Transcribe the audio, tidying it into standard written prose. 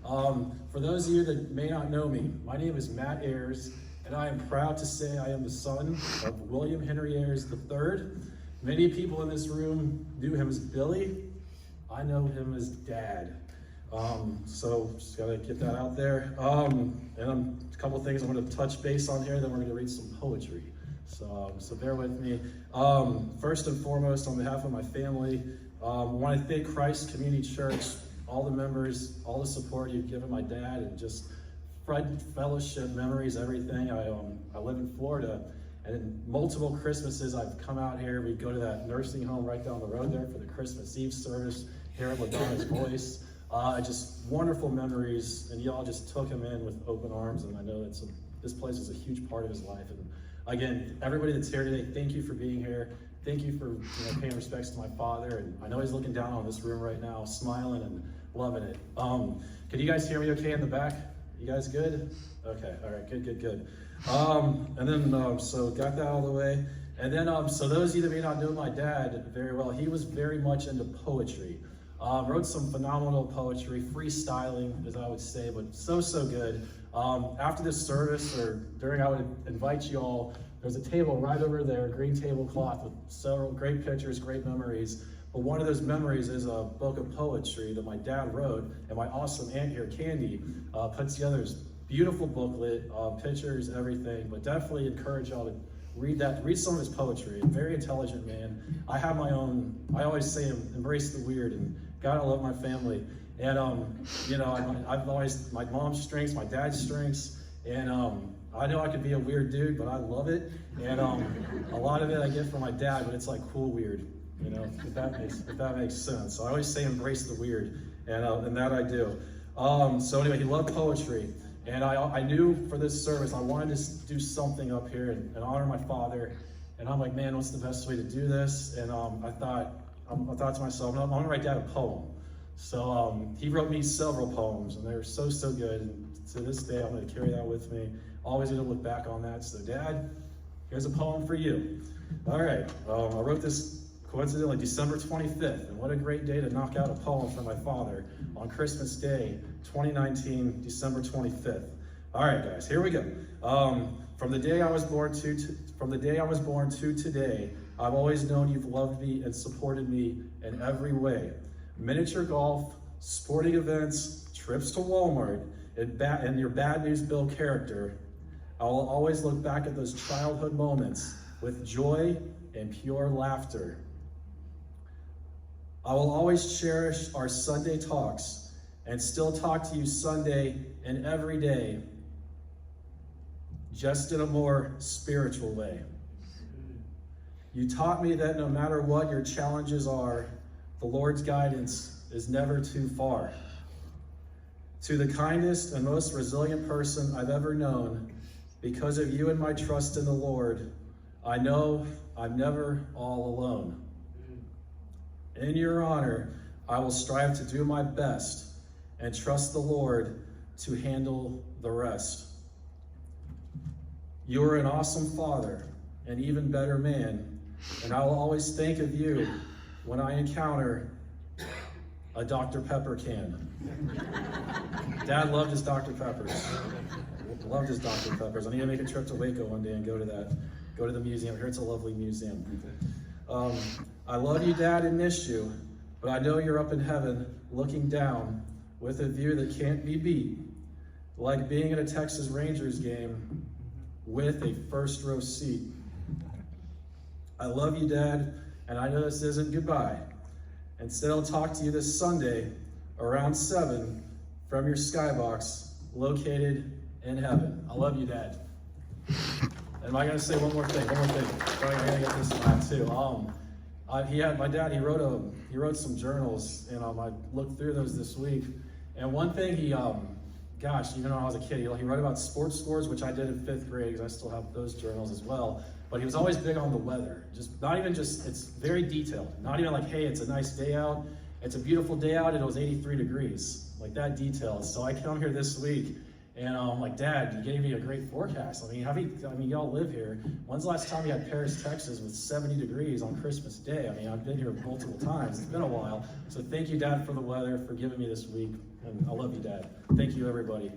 For those of you that may not know me, my name is Matt Ayers, and I am proud to say I am the son of William Henry Ayers III. Many people in this room knew him as Billy. I know him as Dad. So just gotta get that out there. And a couple of things I'm gonna touch base on here, then we're gonna read some poetry. So bear with me. First and foremost, on behalf of my family, I want to thank Christ Community Church, all the members, all the support you've given my dad, and just fellowship, memories, everything. I live in Florida, and in multiple Christmases I've come out here. We go to that nursing home right down the road there for the Christmas Eve service, hear LaDonna's voice. Just wonderful memories, and y'all just took him in with open arms, and I know that this place is a huge part of his life. And again, everybody that's here today, thank you for being here. Thank you for paying respects to my father, and I know he's looking down on this room right now, smiling and loving it. Can you guys hear me okay in the back? You guys good? Okay, all right, good. And then, so got that out of the way. And then, so those of you that may not know my dad very well, he was very much into poetry. Wrote some phenomenal poetry, freestyling, as I would say, but so good. After this service, or during, I would invite you all. There's a table right over there, a green tablecloth with several great pictures, great memories. But one of those memories is a book of poetry that my dad wrote, and my awesome aunt here, Candy, put together this beautiful booklet, pictures, everything. But definitely encourage y'all to read that, read some of his poetry. A very intelligent man. I have my own, I always say embrace the weird, and God, I love my family. And I've always, my mom's strengths, my dad's strengths, and I know I could be a weird dude, but I love it. And a lot of it I get from my dad, but it's like cool weird, if that makes sense. So I always say embrace the weird, and that I do. So anyway, he loved poetry, and I knew for this service I wanted to do something up here and honor my father. And I'm like, man, what's the best way to do this? And I thought to myself, I'm gonna write down a poem. So he wrote me several poems, and they were so good. And to this day, I'm gonna carry that with me. Always gonna look back on that. So Dad, here's a poem for you. All right, I wrote this coincidentally December 25th, and what a great day to knock out a poem for my father on Christmas Day, 2019, December 25th. All right, guys, here we go. From the day I was born to today, I've always known you've loved me and supported me in every way. Miniature golf, sporting events, trips to Walmart, and your Bad News Bill character. I will always look back at those childhood moments with joy and pure laughter. I will always cherish our Sunday talks and still talk to you Sunday and every day, just in a more spiritual way. You taught me that no matter what your challenges are, the Lord's guidance is never too far. To the kindest and most resilient person I've ever known, because of you and my trust in the Lord, I know I'm never all alone. In your honor, I will strive to do my best and trust the Lord to handle the rest. You are an awesome father, an even better man, and I will always think of you when I encounter a Dr. Pepper can. Dad loved his Dr. Peppers. Loved his Dr. Peppers. I need to make a trip to Waco one day and go to the museum. I hear it's a lovely museum. I love you, Dad, and miss you, but I know you're up in heaven looking down with a view that can't be beat, like being at a Texas Rangers game with a first row seat. I love you, Dad, and I know this isn't goodbye. Instead, I'll talk to you this Sunday around 7 from your skybox located in heaven. I love you, Dad. And I gotta say one more thing. I gotta get this out too. My dad, he wrote some journals, and I looked through those this week. And one thing he, even when I was a kid, he wrote about sports scores, which I did in 5th grade, because I still have those journals as well. But he was always big on the weather. It's very detailed. Not even like, hey, it's a nice day out. It's a beautiful day out, and it was 83 degrees. Like that detail. So I come here this week, And I'm like, Dad, you gave me a great forecast. I mean, y'all live here. When's the last time you had Paris, Texas with 70 degrees on Christmas Day? I mean, I've been here multiple times. It's been a while. So thank you, Dad, for the weather, for giving me this week. And I love you, Dad. Thank you, everybody.